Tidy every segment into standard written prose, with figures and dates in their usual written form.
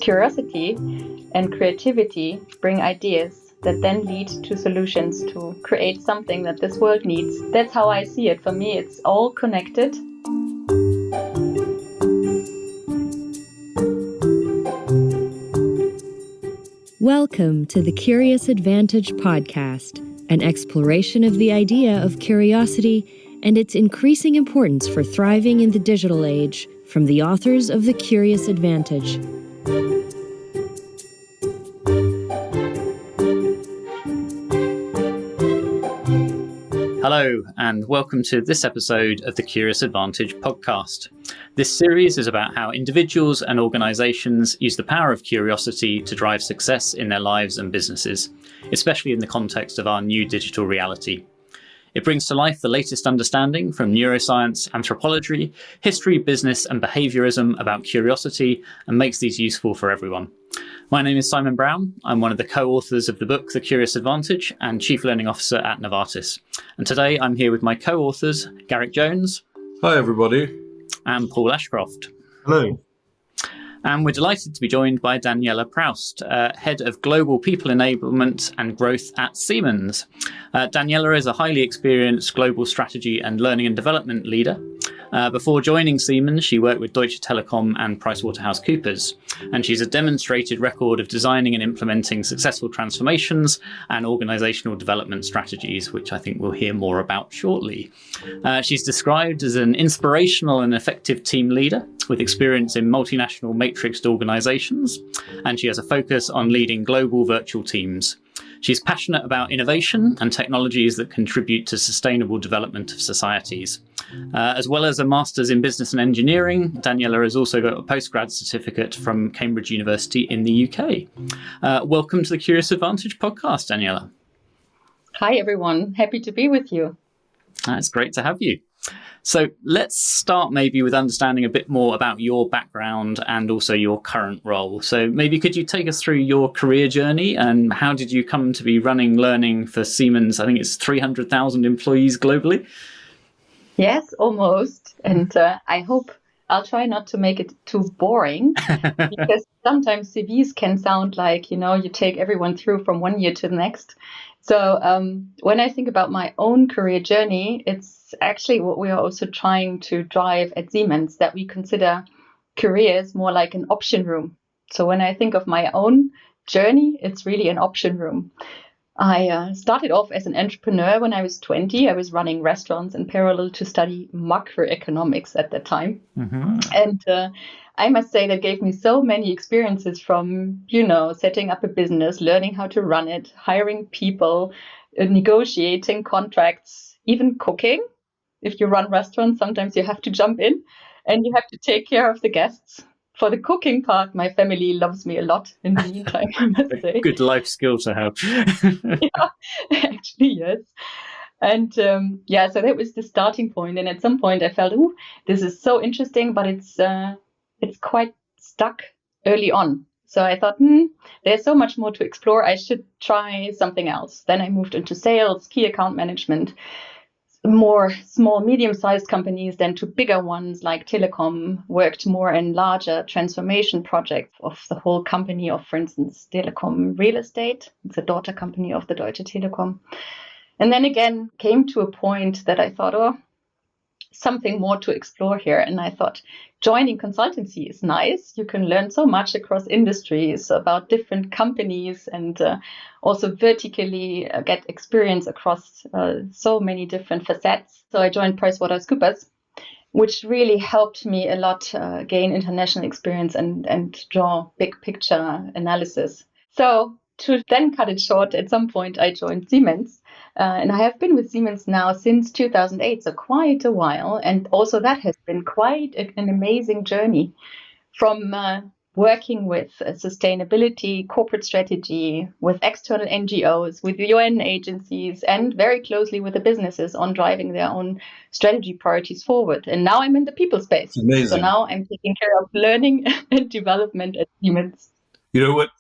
curiosity and creativity bring ideas that then lead to solutions to create something that this world needs. That's how I see it. For me, it's all connected. Welcome to the Curious Advantage podcast, an exploration of the idea of curiosity and its increasing importance for thriving in the digital age from the authors of The Curious Advantage. Hello, and welcome to this episode of the Curious Advantage podcast. This series is about how individuals and organisations use the power of curiosity to drive success in their lives and businesses, especially in the context of our new digital reality. It brings to life the latest understanding from neuroscience, anthropology, history, business, and behaviourism about curiosity and makes these useful for everyone. My name is Simon Brown. I'm one of the co-authors of the book The Curious Advantage and Chief Learning Officer at Novartis. And today I'm here with my co-authors, Garrick Jones. Hi, everybody. And Paul Ashcroft. Hello. And we're delighted to be joined by Daniela Proust, Head of Global People Enablement and Growth at Siemens. Daniela is a highly experienced global strategy and learning and development leader. Before joining Siemens, she worked with Deutsche Telekom and PricewaterhouseCoopers, and she's a demonstrated record of designing and implementing successful transformations and organisational development strategies, which I think we'll hear more about shortly. She's described as an inspirational and effective team leader with experience in multinational matrixed organisations, and she has a focus on leading global virtual teams. She's passionate about innovation and technologies that contribute to sustainable development of societies. As well as a master's in business and engineering, Daniela has also got a postgrad certificate from Cambridge University in the UK. Welcome to the Curious Advantage podcast, Daniela. Hi, everyone. Happy to be with you. It's great to have you. So let's start maybe with understanding a bit more about your background and also your current role. So maybe could you take us through your career journey and how did you come to be running learning for Siemens? I think it's 300,000 employees globally. Yes, almost. And I hope I'll try not to make it too boring because sometimes CVs can sound like, you take everyone through from one year to the next. So when I think about my own career journey, it's actually what we are also trying to drive at Siemens, that we consider careers more like an option room. So when I think of my own journey, it's really an option room. I started off as an entrepreneur when I was 20. I was running restaurants in parallel to study macroeconomics at that time. Mm-hmm. And I must say that gave me so many experiences from, setting up a business, learning how to run it, hiring people, negotiating contracts, even cooking. If you run restaurants, sometimes you have to jump in and you have to take care of the guests. For the cooking part, my family loves me a lot in the meantime, I must say. Good life skill to have. Yeah, actually, yes. And so that was the starting point. And at some point I felt, this is so interesting, but it's quite stuck early on. So I thought, there's so much more to explore. I should try something else. Then I moved into sales, key account management, more small, medium-sized companies, then to bigger ones like Telecom, worked more in larger transformation projects of the whole company of, for instance, Telecom Real Estate. It's a daughter company of the Deutsche Telekom. And then again, came to a point that I thought, something more to explore here. And I thought joining consultancy is nice. You can learn so much across industries about different companies and also vertically get experience across so many different facets. So I joined PricewaterhouseCoopers, which really helped me a lot gain international experience and draw big picture analysis. So to then cut it short, at some point I joined Siemens. And I have been with Siemens now since 2008, so quite a while. And also that has been quite an amazing journey from working with sustainability, corporate strategy, with external NGOs, with UN agencies, and very closely with the businesses on driving their own strategy priorities forward. And now I'm in the people space. Amazing. So now I'm taking care of learning and development at Siemens.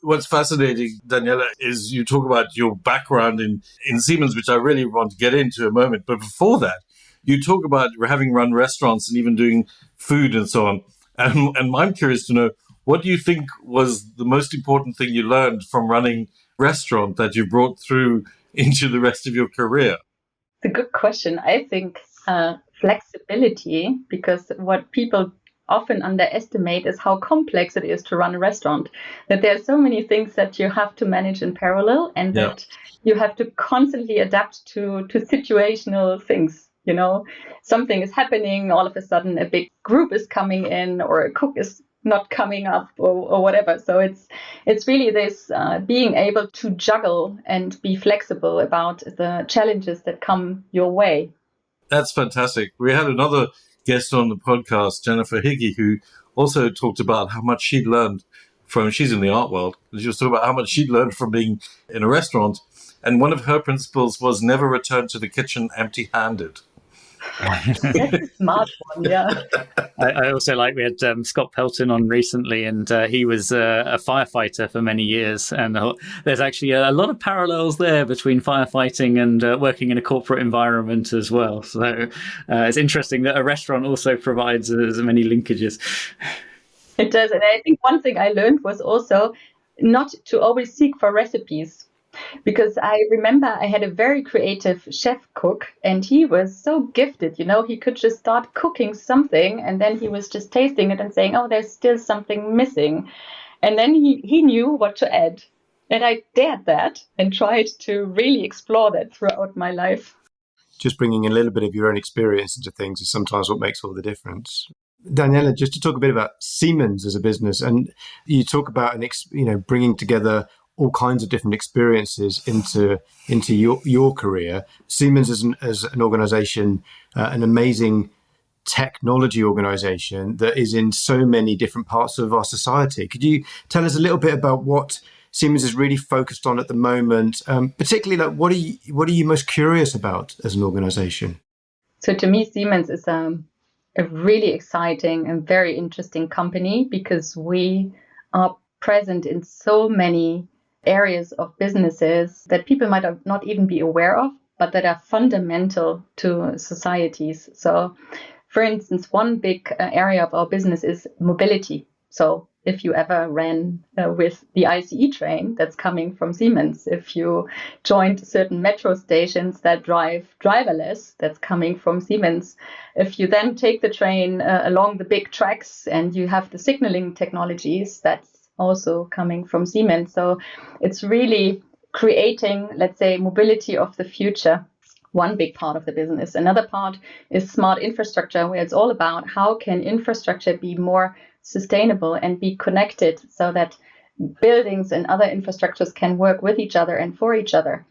What's fascinating, Daniela, is you talk about your background in Siemens, which I really want to get into in a moment. But before that, you talk about having run restaurants and even doing food and so on. And I'm curious to know, What do you think was the most important thing you learned from running a restaurant that you brought through into the rest of your career? It's a good question. I think flexibility, because what people often underestimate is how complex it is to run a restaurant. That there are so many things that you have to manage in parallel, and Yeah. that you have to constantly adapt to situational things. You know, something is happening, all of a sudden a big group is coming in, or a cook is not coming up, or whatever. So it's really this being able to juggle and be flexible about the challenges that come your way. That's fantastic. We had another guest on the podcast, Jennifer Hickey, who also talked about how much she'd learned from, she's in the art world, she was talking about how much she'd learned from being in a restaurant. And one of her principles was never return to the kitchen empty-handed. That's a smart one, yeah. I also like, we had Scott Pelton on recently, and he was a firefighter for many years. And there's actually a lot of parallels there between firefighting and working in a corporate environment as well. So it's interesting that a restaurant also provides as many linkages. It does. And I think one thing I learned was also not to always seek for recipes. Because I remember I had a very creative chef cook, and he was so gifted, you know, he could just start cooking something and then he was just tasting it and saying, oh, there's still something missing. And then he knew what to add. And I dared that and tried to really explore that throughout my life. Just bringing a little bit of your own experience into things is sometimes what makes all the difference. Daniela, just to talk a bit about Siemens as a business, and you talk about bringing together all kinds of different experiences into your career. Siemens as an organization, an amazing technology organization that is in so many different parts of our society. Could you tell us a little bit about what Siemens is really focused on at the moment? Particularly, like, what are you most curious about as an organization? So to me, Siemens is a really exciting and very interesting company, because we are present in so many areas of businesses that people might not even be aware of, but that are fundamental to societies. So, for instance, one big area of our business is mobility. So if you ever ran with the ICE train that's coming from Siemens, if you joined certain metro stations that drive driverless, that's coming from Siemens. If you then take the train along the big tracks and you have the signaling technologies, that's also coming from Siemens. So it's really creating, let's say, mobility of the future. One big part of the business. Another part is smart infrastructure, where it's all about how can infrastructure be more sustainable and be connected so that buildings and other infrastructures can work with each other and for each other.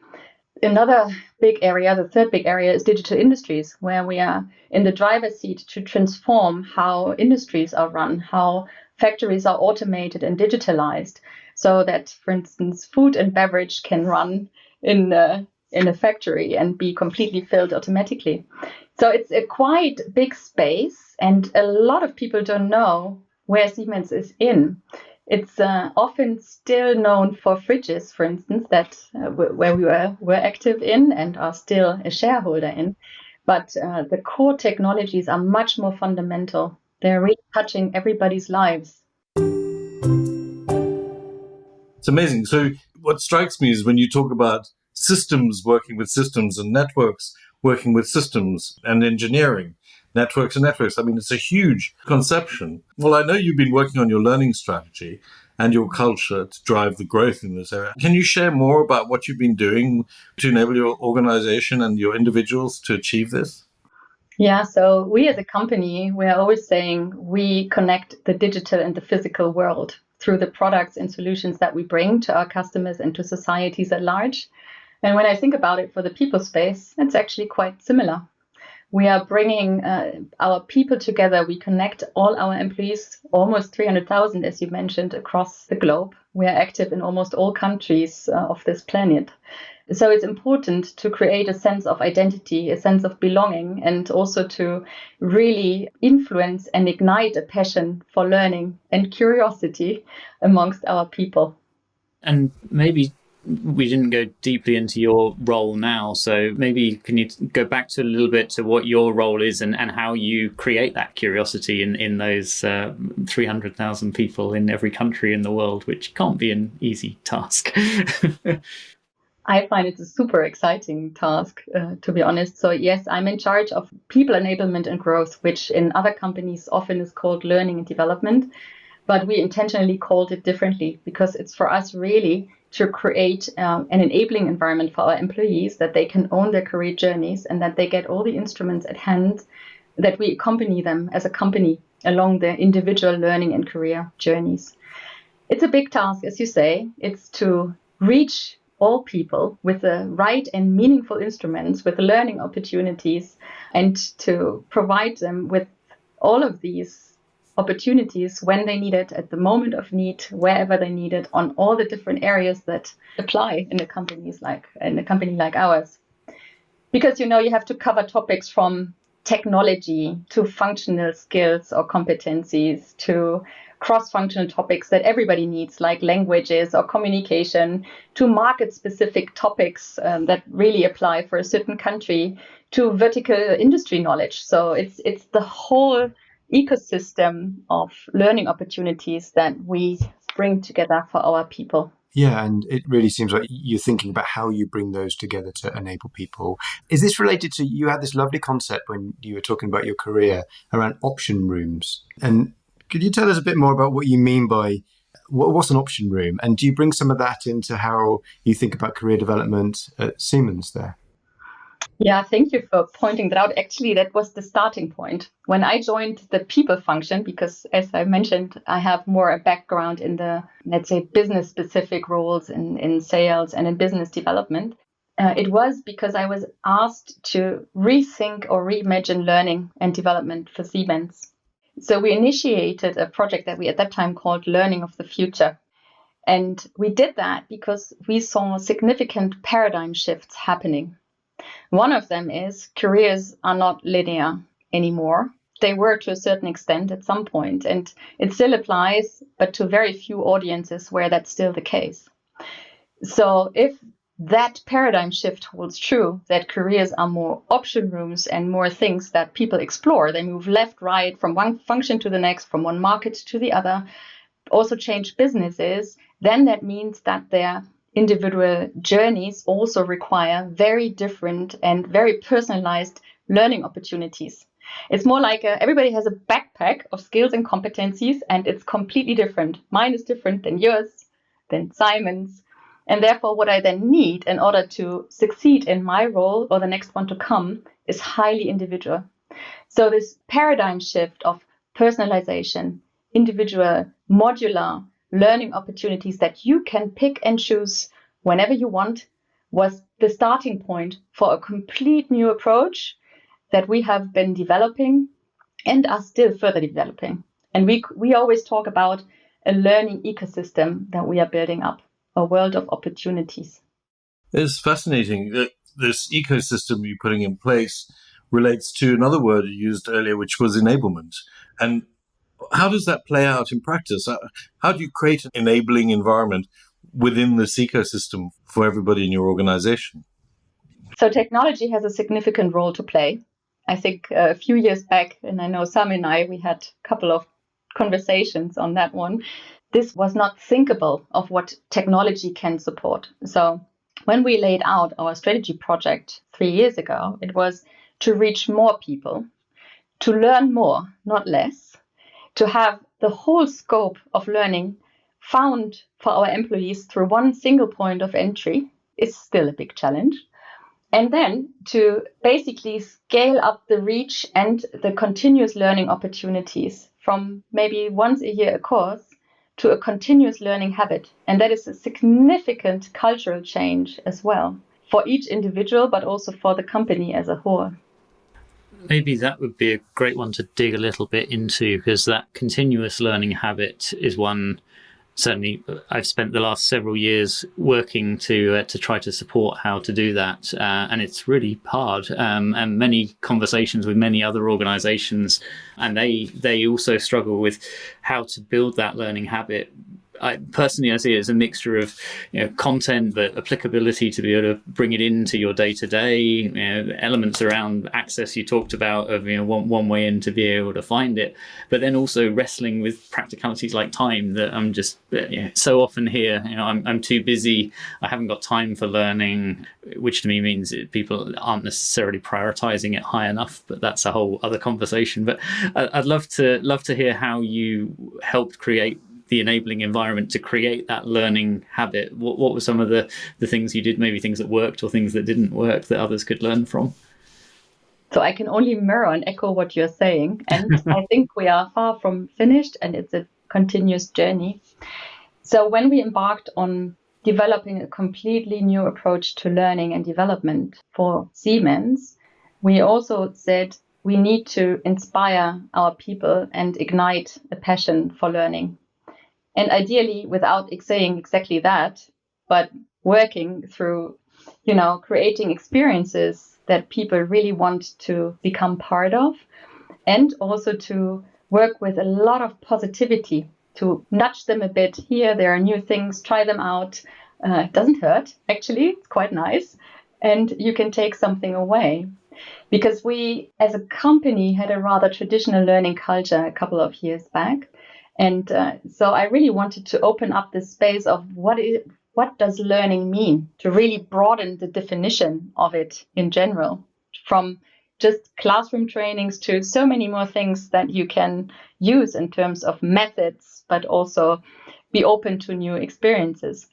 Another big area, the third big area, is digital industries, where we are in the driver's seat to transform how industries are run, how factories are automated and digitalized, so that, for instance, food and beverage can run in a factory and be completely filled automatically. So it's a quite big space, and a lot of people don't know where Siemens is in. It's often still known for fridges, for instance, that where we were active in and are still a shareholder in. But the core technologies are much more fundamental. They're really touching everybody's lives. It's amazing. So what strikes me is when you talk about systems working with systems and networks working with systems and engineering, networks and networks. I mean, it's a huge conception. Well, I know you've been working on your learning strategy and your culture to drive the growth in this area. Can you share more about what you've been doing to enable your organization and your individuals to achieve this? Yeah, so we as a company, we're always saying we connect the digital and the physical world through the products and solutions that we bring to our customers and to societies at large. And when I think about it for the people space, it's actually quite similar. We are bringing our people together. We connect all our employees, almost 300,000, as you mentioned, across the globe. We are active in almost all countries of this planet. So it's important to create a sense of identity, a sense of belonging, and also to really influence and ignite a passion for learning and curiosity amongst our people. And maybe we didn't go deeply into your role now. So maybe can you go back to a little bit to what your role is and how you create that curiosity in those 300,000 people in every country in the world, which can't be an easy task. I find it a super exciting task, to be honest. So yes, I'm in charge of people enablement and growth, which in other companies often is called learning and development. But we intentionally called it differently because it's for us really to create an enabling environment for our employees that they can own their career journeys and that they get all the instruments at hand, that we accompany them as a company along their individual learning and career journeys. It's a big task, as you say. It's to reach all people with the right and meaningful instruments, with learning opportunities, and to provide them with all of these opportunities when they need it, at the moment of need, wherever they need it, on all the different areas that apply in a company like ours. Because you have to cover topics from technology to functional skills or competencies to cross-functional topics that everybody needs, like languages or communication, to market-specific topics that really apply for a certain country, to vertical industry knowledge. So it's the whole ecosystem of learning opportunities that we bring together for our people. Yeah, and it really seems like you're thinking about how you bring those together to enable people. Is this related to, you had this lovely concept when you were talking about your career around option rooms. And could you tell us a bit more about what you mean by what's an option room? And do you bring some of that into how you think about career development at Siemens there? Yeah, thank you for pointing that out. Actually, that was the starting point. When I joined the people function, because as I mentioned, I have more a background in the, let's say, business-specific roles in sales and in business development. It was because I was asked to rethink or reimagine learning and development for Siemens. So we initiated a project that we at that time called Learning of the Future. And we did that because we saw significant paradigm shifts happening. One of them is careers are not linear anymore. They were to a certain extent at some point, and it still applies, but to very few audiences where that's still the case. So if that paradigm shift holds true, that careers are more option rooms and more things that people explore, they move left, right, from one function to the next, from one market to the other, also change businesses, then that means that their individual journeys also require very different and very personalized learning opportunities. It's more like everybody has a backpack of skills and competencies, and it's completely different. Mine is different than yours, than Simon's. And therefore, what I then need in order to succeed in my role or the next one to come is highly individual. So this paradigm shift of personalization, individual, modular learning opportunities that you can pick and choose whenever you want was the starting point for a complete new approach that we have been developing and are still further developing. And we always talk about a learning ecosystem that we are building up, a world of opportunities. It's fascinating that this ecosystem you're putting in place relates to another word you used earlier, which was enablement. And how does that play out in practice? How do you create an enabling environment within this ecosystem for everybody in your organization? So technology has a significant role to play. I think a few years back, and I know Sam and I, we had a couple of conversations on that one. This was not thinkable of what technology can support. So when we laid out our strategy project 3 years ago, it was to reach more people, to learn more, not less, to have the whole scope of learning found for our employees through one single point of entry is still a big challenge. And then to basically scale up the reach and the continuous learning opportunities from maybe once a year a course to a continuous learning habit. And that is a significant cultural change as well for each individual, but also for the company as a whole. Maybe that would be a great one to dig a little bit into, because that continuous learning habit is one, certainly I've spent the last several years working to try to support how to do that. And it's really hard. And many conversations with many other organizations, and they also struggle with how to build that learning habit I personally see it as a mixture of content, but applicability to be able to bring it into your day to day. Elements around access you talked about of one way in to be able to find it, but then also wrestling with practicalities like time that I'm just so often here. I'm too busy. I haven't got time for learning, which to me means people aren't necessarily prioritizing it high enough. But that's a whole other conversation. But I'd love to hear how you helped create the enabling environment to create that learning habit. What were some of the things you did, maybe things that worked or things that didn't work that others could learn from? So I can only mirror and echo what you're saying. And I think we are far from finished, and it's a continuous journey. So when we embarked on developing a completely new approach to learning and development for Siemens, we also said we need to inspire our people and ignite a passion for learning. And ideally, without saying exactly that, but working through, creating experiences that people really want to become part of, and also to work with a lot of positivity, to nudge them a bit. Here, there are new things, try them out. It doesn't hurt, actually, it's quite nice. And you can take something away. Because we, as a company, had a rather traditional learning culture a couple of years back. And so I really wanted to open up the space of what does learning mean, to really broaden the definition of it in general, from just classroom trainings to so many more things that you can use in terms of methods, but also be open to new experiences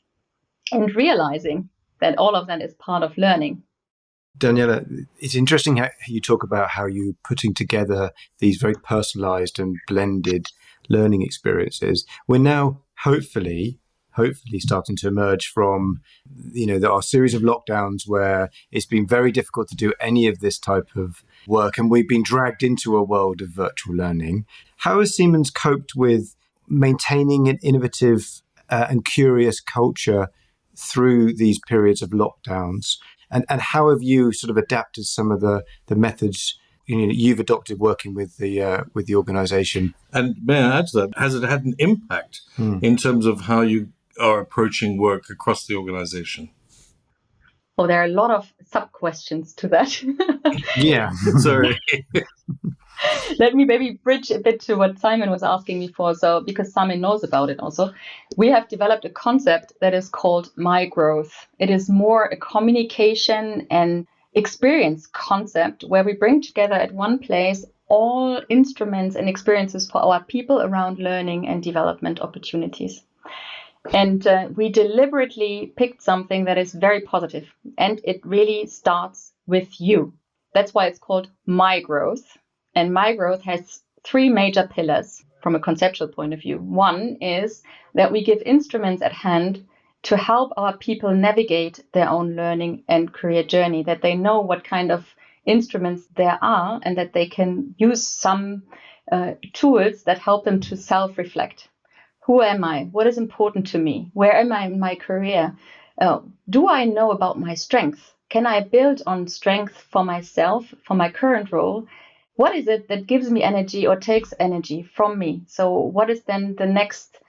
and realizing that all of that is part of learning. Daniela, it's interesting how you talk about how you're putting together these very personalized and blended learning experiences. We're now hopefully starting to emerge from, there are a series of lockdowns where it's been very difficult to do any of this type of work, and we've been dragged into a world of virtual learning. How has Siemens coped with maintaining an innovative and curious culture through these periods of lockdowns? And how have you sort of adapted some of the methods you've adopted working with the organization? And may I add to that, has it had an impact in terms of how you are approaching work across the organization? Well, there are a lot of sub-questions to that. Yeah. Sorry. Let me maybe bridge a bit to what Simon was asking me for. So, because Simon knows about it also, we have developed a concept that is called My Growth. It is more a communication and experience concept where we bring together at one place all instruments and experiences for our people around learning and development opportunities. And we deliberately picked something that is very positive, and it really starts with you. That's why it's called My Growth. And My Growth has three major pillars from a conceptual point of view. One is that we give instruments at hand to help our people navigate their own learning and career journey, that they know what kind of instruments there are and that they can use some tools that help them to self-reflect. Who am I? What is important to me? Where am I in my career? Do I know about my strength? Can I build on strength for myself, for my current role? What is it that gives me energy or takes energy from me? So what is then the next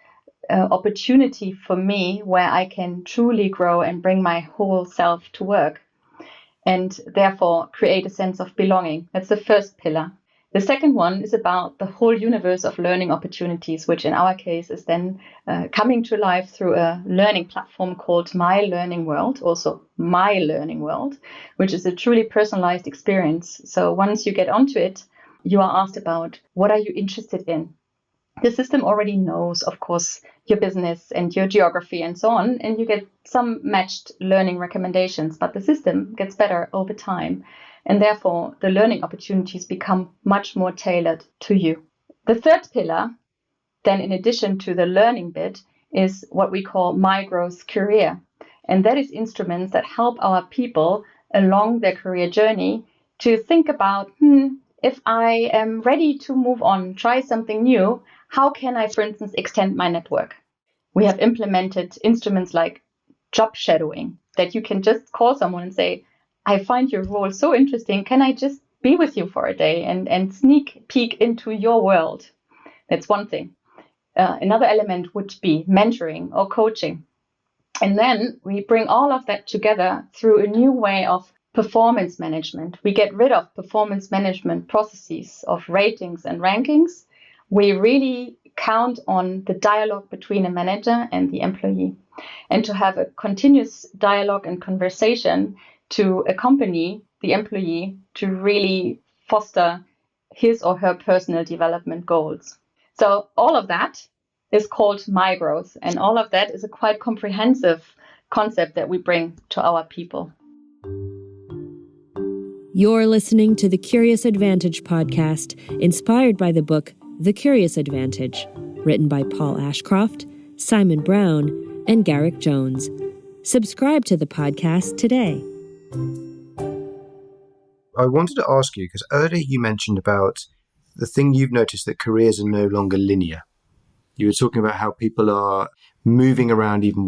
opportunity for me where I can truly grow and bring my whole self to work and therefore create a sense of belonging? That's the first pillar. The second one is about the whole universe of learning opportunities, which in our case is then coming to life through a learning platform called My Learning World, also My Learning World, which is a truly personalized experience. So once you get onto it, you are asked about what are you interested in. The system already knows, of course, your business and your geography and so on, and you get some matched learning recommendations, but the system gets better over time. And therefore, the learning opportunities become much more tailored to you. The third pillar, then in addition to the learning bit, is what we call My Growth Career. And that is instruments that help our people along their career journey to think about, if I am ready to move on, try something new, how can I, for instance, extend my network? We have implemented instruments like job shadowing, that you can just call someone and say, I find your role so interesting. Can I just be with you for a day and sneak peek into your world? That's one thing. Another element would be mentoring or coaching. And then we bring all of that together through a new way of performance management. We get rid of performance management processes of ratings and rankings. We really count on the dialogue between a manager and the employee, and to have a continuous dialogue and conversation to accompany the employee to really foster his or her personal development goals. So all of that is called My Growth, and all of that is a quite comprehensive concept that we bring to our people. You're listening to the Curious Advantage podcast, inspired by the book The Curious Advantage, written by Paul Ashcroft, Simon Brown, and Garrick Jones. Subscribe to the podcast today. I wanted to ask you, because earlier you mentioned about the thing you've noticed, that careers are no longer linear. You were talking about how people are moving around even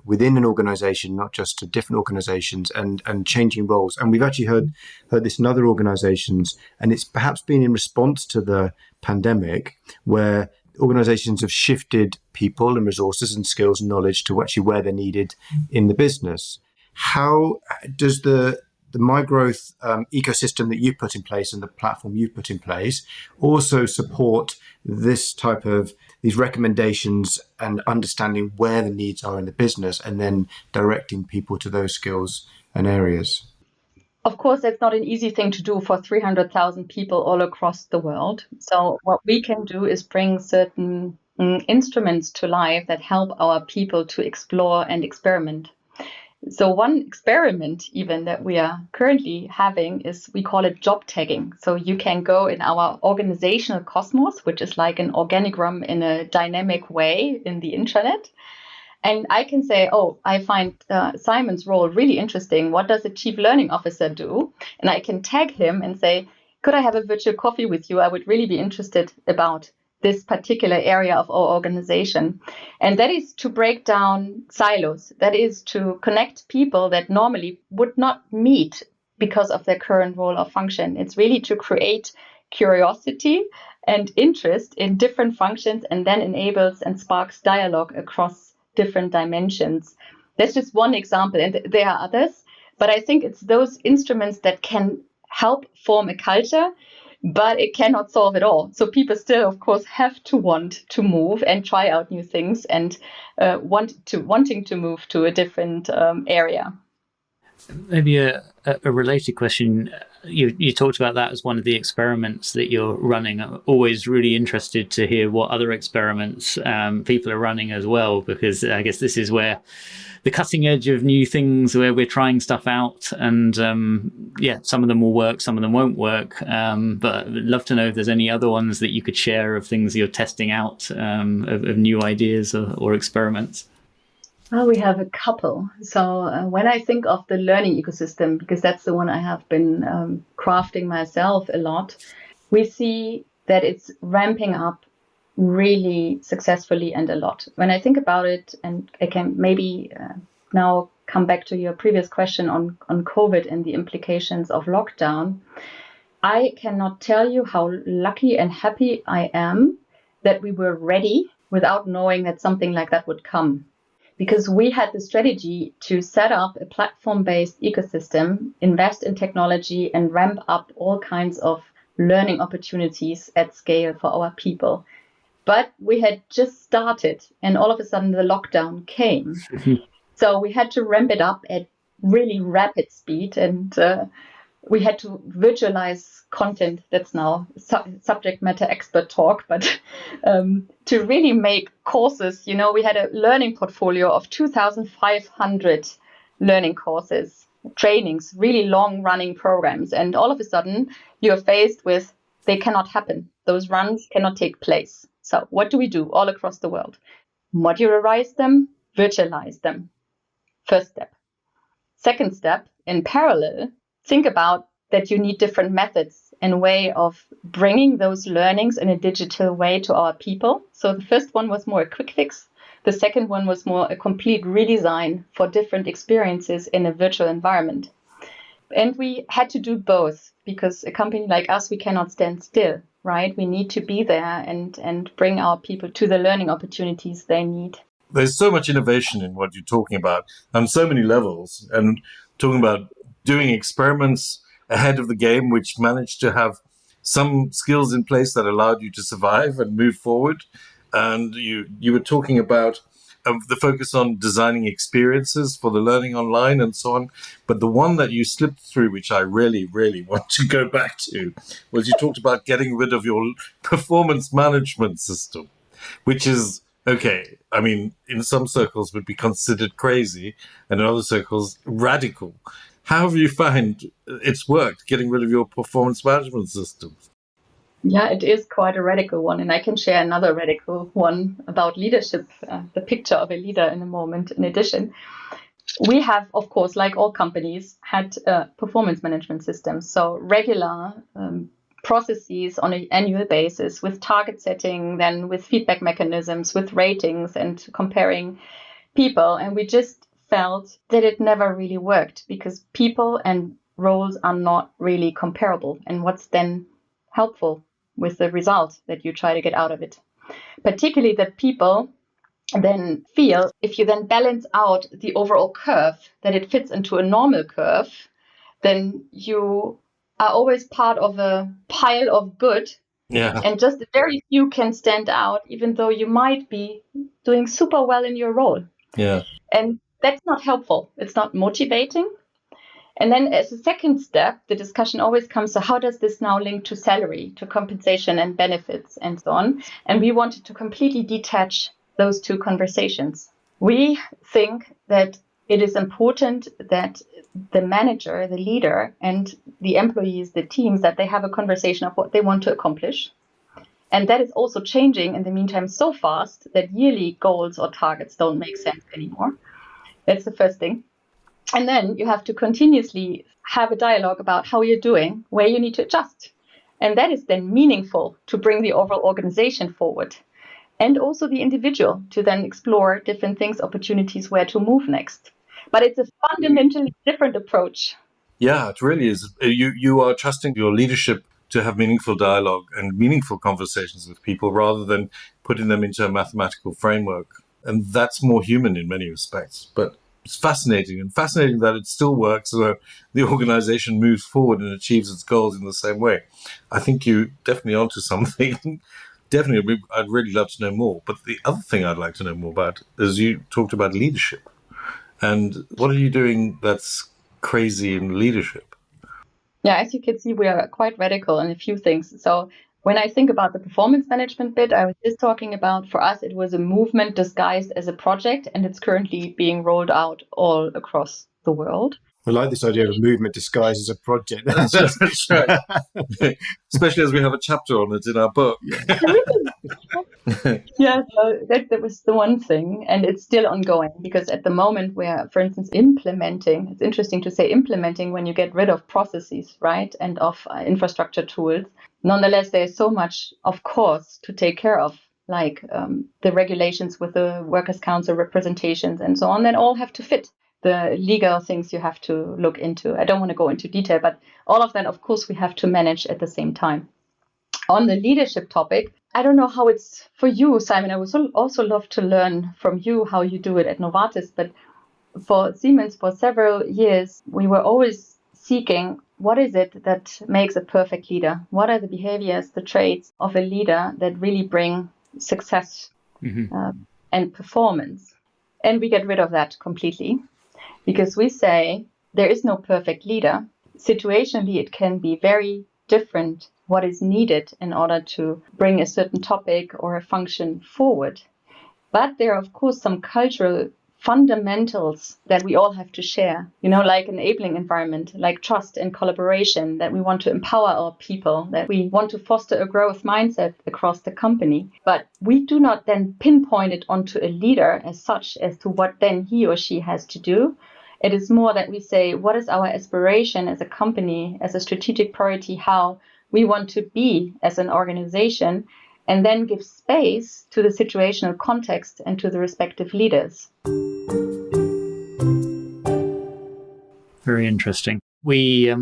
within an organization, not just to different organizations, and changing roles. And we've actually heard this in other organizations, and it's perhaps been in response to the pandemic, where organizations have shifted people and resources and skills and knowledge to actually where they're needed in the business. How does the My Growth ecosystem that you've put in place and the platform you've put in place also support this type of these recommendations and understanding where the needs are in the business and then directing people to those skills and areas? Of course, that's not an easy thing to do for 300,000 people all across the world. So what we can do is bring certain instruments to life that help our people to explore and experiment. So one experiment even that we are currently having is, we call it job tagging. So you can go in our organizational cosmos, which is like an organigram in a dynamic way in the intranet. And I can say, oh, I find Simon's role really interesting. What does a chief learning officer do? And I can tag him and say, could I have a virtual coffee with you? I would really be interested about this particular area of our organization. And that is to break down silos. That is to connect people that normally would not meet because of their current role or function. It's really to create curiosity and interest in different functions, and then enables and sparks dialogue across different dimensions. That's just one example, and there are others. But I think it's those instruments that can help form a culture, but it cannot solve it all. So people still, of course, have to want to move and try out new things, and wanting to move to a different area. Maybe a related question. You talked about that as one of the experiments that you're running. I'm always really interested to hear what other experiments people are running as well, because I guess this is where the cutting edge of new things, where we're trying stuff out, and some of them will work, some of them won't work. But I'd love to know if there's any other ones that you could share of things you're testing out, of new ideas or experiments. Well, we have a couple. So when I think of the learning ecosystem, because that's the one I have been crafting myself a lot, we see that it's ramping up really successfully and a lot. When I think about it, and I can maybe now come back to your previous question on COVID and the implications of lockdown, I cannot tell you how lucky and happy I am that we were ready without knowing that something like that would come. Because we had the strategy to set up a platform-based ecosystem, invest in technology, and ramp up all kinds of learning opportunities at scale for our people. But we had just started, and all of a sudden the lockdown came. So we had to ramp it up at really rapid speed, and we had to virtualize content. That's now subject matter expert talk, but to really make courses, we had a learning portfolio of 2,500 learning courses, trainings, really long running programs. And all of a sudden you're faced with, they cannot happen. Those runs cannot take place. So what do we do all across the world? Modularize them, virtualize them. First step. Second step, in parallel, think about that you need different methods and way of bringing those learnings in a digital way to our people. So the first one was more a quick fix. The second one was more a complete redesign for different experiences in a virtual environment. And we had to do both because a company like us, we cannot stand still, right? We need to be there and bring our people to the learning opportunities they need. There's so much innovation in what you're talking about on so many levels, and talking about doing experiments ahead of the game, which managed to have some skills in place that allowed you to survive and move forward. And you were talking about the focus on designing experiences for the learning online and so on. But the one that you slipped through, which I really, really want to go back to, was you talked about getting rid of your performance management system, which is, okay, I mean, in some circles would be considered crazy, and in other circles, radical. How have you found it's worked, getting rid of your performance management system? Yeah, it is quite a radical one. And I can share another radical one about leadership, the picture of a leader in a moment. In addition, we have, of course, like all companies, had performance management systems. So regular processes on an annual basis with target setting, then with feedback mechanisms, with ratings and comparing people. And we just felt that it never really worked because people and roles are not really comparable. And what's then helpful with the result that you try to get out of it? Particularly that people then feel, if you then balance out the overall curve, that it fits into a normal curve, then you are always part of a pile of good. Yeah. And just very few can stand out, even though you might be doing super well in your role. Yeah. And that's not helpful. It's not motivating. And then as a second step, the discussion always comes to how does this now link to salary, to compensation and benefits and so on. And we wanted to completely detach those two conversations. We think that it is important that the manager, the leader, and the employees, the teams, that they have a conversation of what they want to accomplish. And that is also changing in the meantime so fast that yearly goals or targets don't make sense anymore. That's the first thing. And then you have to continuously have a dialogue about how you're doing, where you need to adjust. And that is then meaningful to bring the overall organization forward. And also the individual to then explore different things, opportunities, where to move next. But it's a fundamentally different approach. Yeah, it really is. You are trusting your leadership to have meaningful dialogue and meaningful conversations with people rather than putting them into a mathematical framework. And that's more human in many respects. But it's fascinating that it still works, so the organization moves forward and achieves its goals in the same way. I think you're definitely onto something. Definitely, I'd really love to know more. But the other thing I'd like to know more about is you talked about leadership. And what are you doing that's crazy in leadership? Yeah, as you can see, we are quite radical in a few things. So when I think about the performance management bit, I was just talking about, for us, it was a movement disguised as a project, and it's currently being rolled out all across the world. I like this idea of a movement disguised as a project. That's right. Especially as we have a chapter on it in our book. Yeah, so that was the one thing. And it's still ongoing because at the moment we're, for instance, implementing, it's interesting to say implementing when you get rid of processes, right, and of infrastructure tools. Nonetheless, there's so much, of course, to take care of, like the regulations with the Workers' Council representations and so on, that all have to fit. The legal things you have to look into. I don't want to go into detail, but all of that, of course, we have to manage at the same time. On the leadership topic, I don't know how it's for you, Simon. I would also love to learn from you how you do it at Novartis. But for Siemens, for several years, we were always seeking what is it that makes a perfect leader? What are the behaviors, the traits of a leader that really bring success and performance? And we get rid of that completely. Because we say there is no perfect leader. Situationally, it can be very different what is needed in order to bring a certain topic or a function forward. But there are, of course, some cultural fundamentals that we all have to share, like enabling environment, like trust and collaboration, that we want to empower our people, that we want to foster a growth mindset across the company. But we do not then pinpoint it onto a leader as such as to what then he or she has to do. It is more that we say, what is our aspiration as a company, as a strategic priority, how we want to be as an organization, and then give space to the situational context and to the respective leaders. Very interesting. We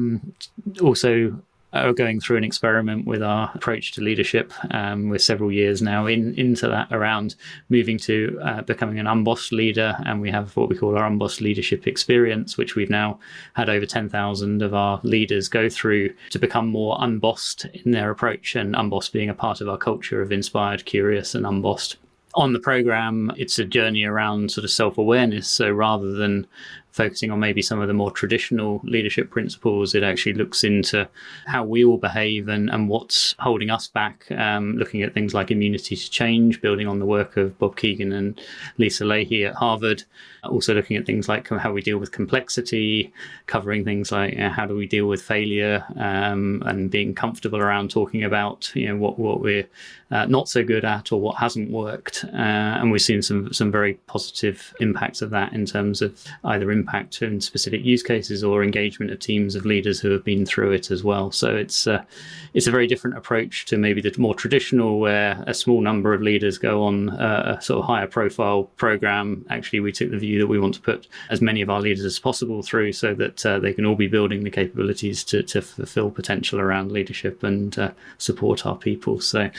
also are going through an experiment with our approach to leadership. We're several years now into that, around moving to becoming an unbossed leader. And we have what we call our unbossed leadership experience, which we've now had over 10,000 of our leaders go through to become more unbossed in their approach, and unbossed being a part of our culture of inspired, curious and unbossed. On the program, it's a journey around sort of self-awareness. So rather than focusing on maybe some of the more traditional leadership principles, it actually looks into how we all behave and what's holding us back, looking at things like immunity to change, building on the work of Bob Keegan and Lisa Leahy at Harvard, also looking at things like how we deal with complexity, covering things like how do we deal with failure, and being comfortable around talking about what we're not so good at or what hasn't worked. And we've seen some very positive impacts of that in terms of either impact in specific use cases or engagement of teams of leaders who have been through it as well. So it's a very different approach to maybe the more traditional, where a small number of leaders go on a sort of higher profile program. Actually, we took the view that we want to put as many of our leaders as possible through, so that they can all be building the capabilities to fulfill potential around leadership and support our people. So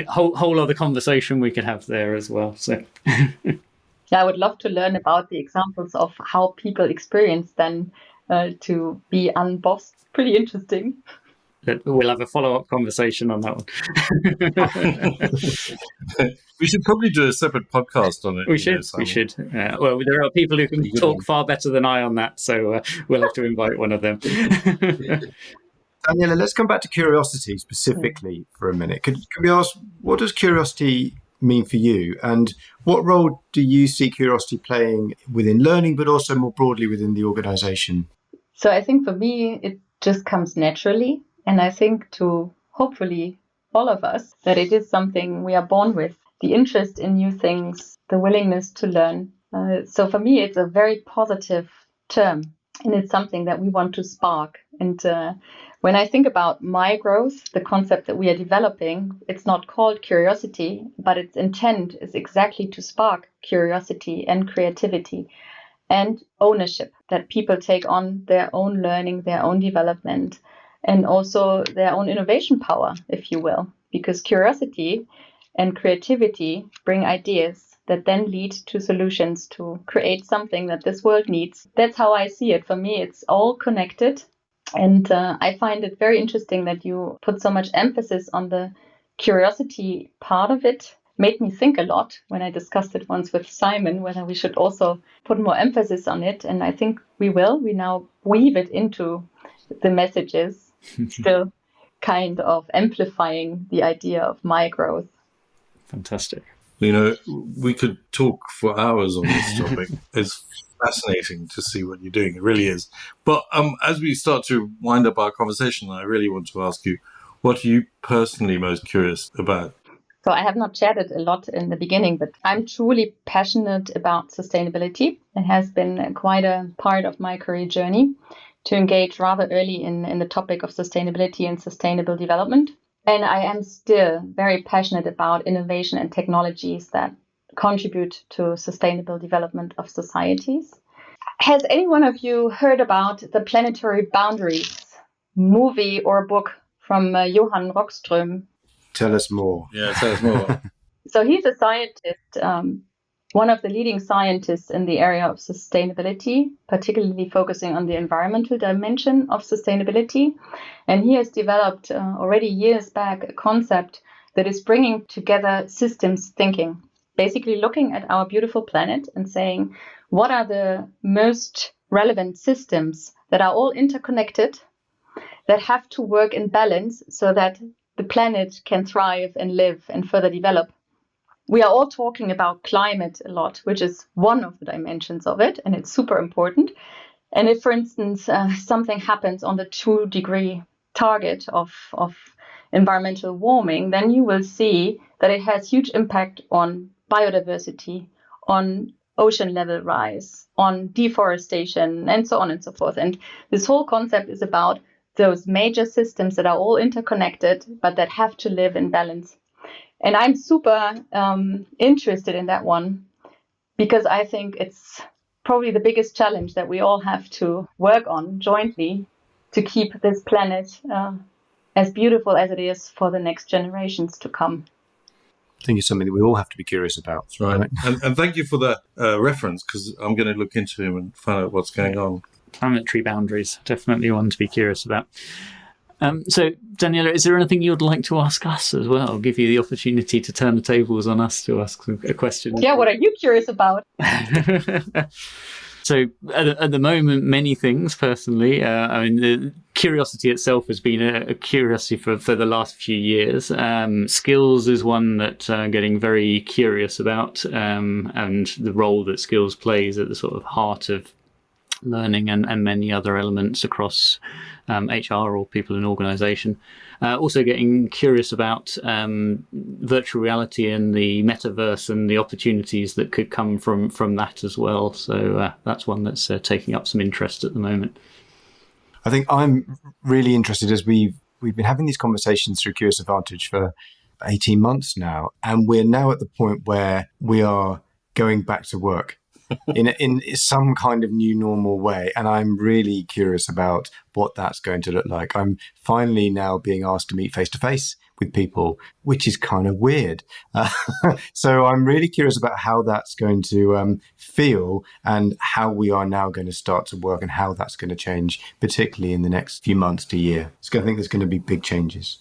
whole other conversation we could have there as well. So yeah, I would love to learn about the examples of how people experience then to be unbossed. Pretty interesting. We'll have a follow-up conversation on that one. We should probably do a separate podcast on it. We should. Well, there are people who can talk far better than I on that, so we'll have to invite one of them. Daniela, let's come back to curiosity specifically for a minute. Could we ask, what does curiosity mean for you? And what role do you see curiosity playing within learning, but also more broadly within the organization? So I think for me, it just comes naturally. And I think to hopefully all of us that it is something we are born with, the interest in new things, the willingness to learn. So for me, it's a very positive term, and it's something that we want to spark. And when I think about my growth, the concept that we are developing, it's not called curiosity, but its intent is exactly to spark curiosity and creativity and ownership, that people take on their own learning, their own development, and also their own innovation power, if you will, because curiosity and creativity bring ideas that then lead to solutions to create something that this world needs. That's how I see it. For me, it's all connected. And I find it very interesting that you put so much emphasis on the curiosity part of it. Made me think a lot when I discussed it once with Simon, whether we should also put more emphasis on it. And I think we will. We now weave it into the messages, still kind of amplifying the idea of my growth. Fantastic. We could talk for hours on this topic. It's fascinating to see what you're doing. It really is. But as we start to wind up our conversation, I really want to ask you, what are you personally most curious about? So I have not shared it a lot in the beginning, but I'm truly passionate about sustainability. It has been quite a part of my career journey to engage rather early in the topic of sustainability and sustainable development. And I am still very passionate about innovation and technologies that contribute to sustainable development of societies. Has any one of you heard about The Planetary Boundaries movie or book from Johan Rockström? Tell us more. Yeah, tell us more. So he's a scientist, one of the leading scientists in the area of sustainability, particularly focusing on the environmental dimension of sustainability. And he has developed already years back a concept that is bringing together systems thinking, basically looking at our beautiful planet and saying, what are the most relevant systems that are all interconnected, that have to work in balance so that the planet can thrive and live and further develop. We are all talking about climate a lot, which is one of the dimensions of it, and it's super important. And if, for instance, something happens on the 2-degree target of environmental warming, then you will see that it has huge impact on biodiversity, on ocean level rise, on deforestation, and so on and so forth. And this whole concept is about those major systems that are all interconnected, but that have to live in balance. And I'm super interested in that one because I think it's probably the biggest challenge that we all have to work on jointly to keep this planet as beautiful as it is for the next generations to come. I think it's something that we all have to be curious about. That's right. And thank you for that reference, because I'm going to look into him and find out what's going on. Planetary boundaries, definitely one to be curious about. So, Daniela, is there anything you'd like to ask us as well? I'll give you the opportunity to turn the tables on us to ask a question. Yeah, what are you curious about? So at the moment, many things personally. I mean, the curiosity itself has been a curiosity for the last few years. Skills is one that I'm getting very curious about, and the role that skills plays at the sort of heart of learning and many other elements across HR or people in organisation. Also getting curious about virtual reality and the metaverse and the opportunities that could come from that as well. So that's one that's taking up some interest at the moment. I think I'm really interested, as we've been having these conversations through Curious Advantage for 18 months now, and we're now at the point where we are going back to work in some kind of new normal way. And I'm really curious about what that's going to look like. I'm finally now being asked to meet face to face with people, which is kind of weird. So I'm really curious about how that's going to feel and how we are now going to start to work and how that's going to change, particularly in the next few months to year. So I think there's going to be big changes.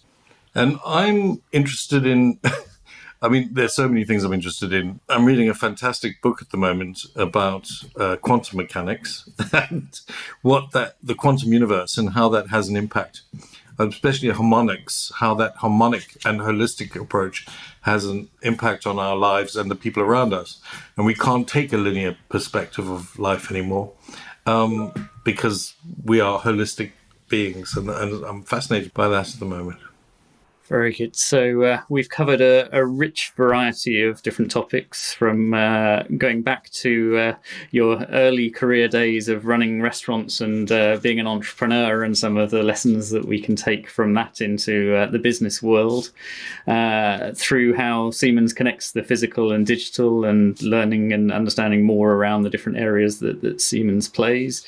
And I'm interested in... I mean, there's so many things I'm interested in. I'm reading a fantastic book at the moment about quantum mechanics and the quantum universe and how that has an impact, especially harmonics, how that harmonic and holistic approach has an impact on our lives and the people around us. And we can't take a linear perspective of life anymore because we are holistic beings. And I'm fascinated by that at the moment. Very good. So we've covered a rich variety of different topics, from going back to your early career days of running restaurants and being an entrepreneur, and some of the lessons that we can take from that into the business world, through how Siemens connects the physical and digital, and learning and understanding more around the different areas that Siemens plays.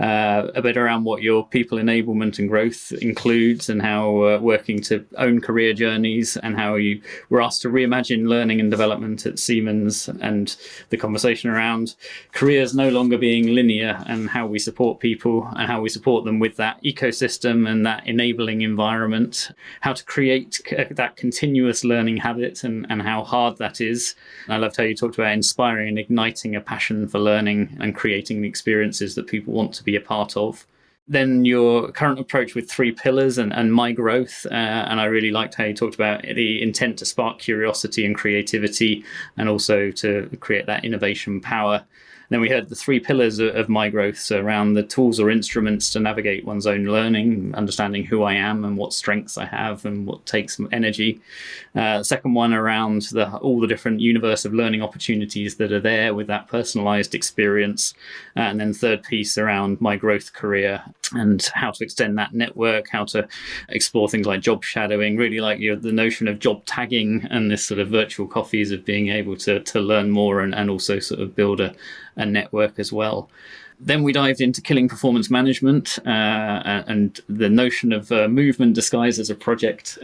A bit around what your people enablement and growth includes, and how working to own career journeys, and how you were asked to reimagine learning and development at Siemens, and the conversation around careers no longer being linear, and how we support people and how we support them with that ecosystem and that enabling environment, how to create that continuous learning habit, and how hard that is. I loved how you talked about inspiring and igniting a passion for learning and creating the experiences that people want to be a part of. Then your current approach with 3 pillars and my growth, and I really liked how you talked about the intent to spark curiosity and creativity, and also to create that innovation power. Then we heard the 3 pillars of my growth, so around the tools or instruments to navigate one's own learning, understanding who I am and what strengths I have and what takes energy. Second one around all the different universe of learning opportunities that are there with that personalized experience. And then third piece around my growth career and how to extend that network, how to explore things like job shadowing, really like the notion of job tagging and this sort of virtual coffees of being able to learn more and also sort of build a network as well. Then we dived into killing performance management and the notion of movement disguised as a project,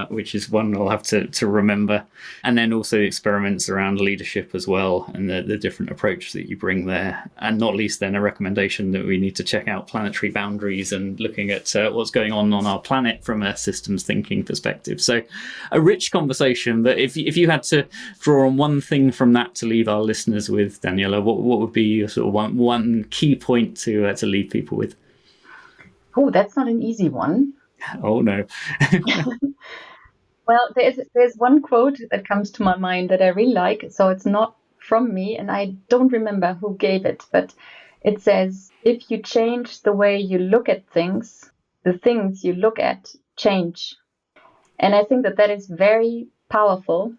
which is one I'll have to remember. And then also experiments around leadership as well, and the different approach that you bring there. And not least then a recommendation that we need to check out planetary boundaries and looking at what's going on our planet from a systems thinking perspective. So a rich conversation, but if you had to draw on one thing from that to leave our listeners with, Daniela, what would be your sort of one key point to leave people with? Oh, that's not an easy one. Oh no. Well, there's one quote that comes to my mind that I really like. So it's not from me, and I don't remember who gave it, but it says, if you change the way you look at things, the things you look at change. And I think that is very powerful,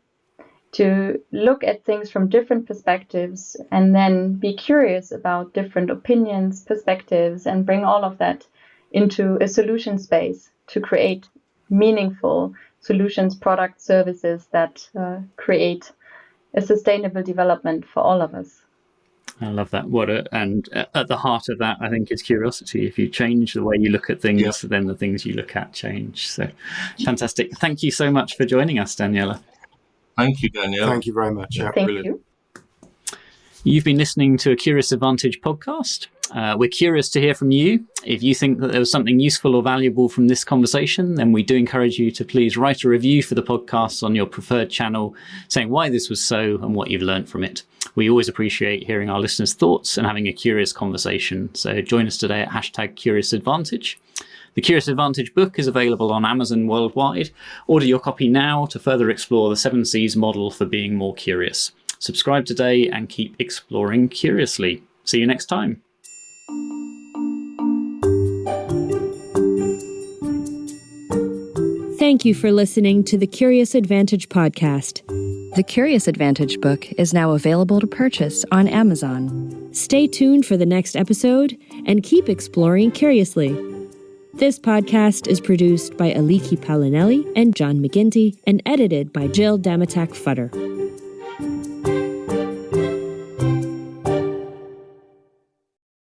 to look at things from different perspectives and then be curious about different opinions, perspectives, and bring all of that into a solution space to create meaningful solutions, products, services that create a sustainable development for all of us. I love that. And at the heart of that, I think, is curiosity. If you change the way you look at things, then the things you look at change. So fantastic. Thank you so much for joining us, Daniela. Thank you, Daniela. Thank you very much. Thank you. You've been listening to a Curious Advantage podcast. We're curious to hear from you. If you think that there was something useful or valuable from this conversation, then we do encourage you to please write a review for the podcast on your preferred channel, saying why this was so and what you've learned from it. We always appreciate hearing our listeners' thoughts and having a curious conversation. So join us today at #CuriousAdvantage. The Curious Advantage book is available on Amazon worldwide. Order your copy now to further explore the 7 C's model for being more curious. Subscribe today and keep exploring curiously. See you next time. Thank you for listening to the Curious Advantage podcast. The Curious Advantage book is now available to purchase on Amazon. Stay tuned for the next episode and keep exploring curiously. This podcast is produced by Aliki Palinelli and John McGinty and edited by Jill Damatak-Futter.